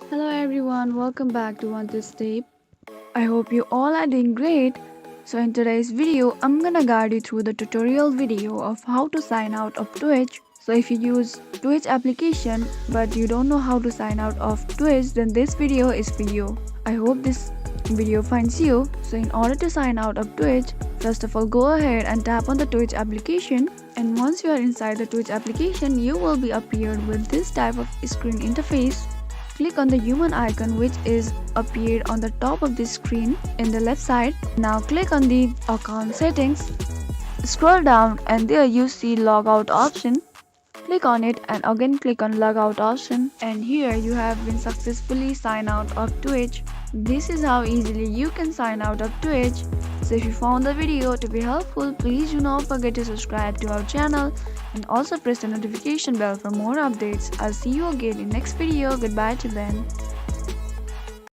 Hello everyone, welcome back to On This Tape. I hope you all are doing great. So in today's video, I'm gonna guide you through the tutorial video of how to sign out of Twitch. So if you use Twitch application but you don't know how to sign out of Twitch, then this video is for you. I hope this video finds you. So in order to sign out of Twitch, first of all go ahead and tap on the Twitch application, and once you are inside the Twitch application, you will be appeared with this type of screen interface. Click on the human icon which is appeared on the top of the screen in the left side. Now click on the account settings. Scroll down and there you see logout option. Click on it and again click on logout option, and here you have been successfully signed out of Twitch. This is how easily you can sign out of Twitch. So if you found the video to be helpful, please do not forget to subscribe to our channel and also press the notification bell for more updates. I'll see you again in next video. Goodbye till then.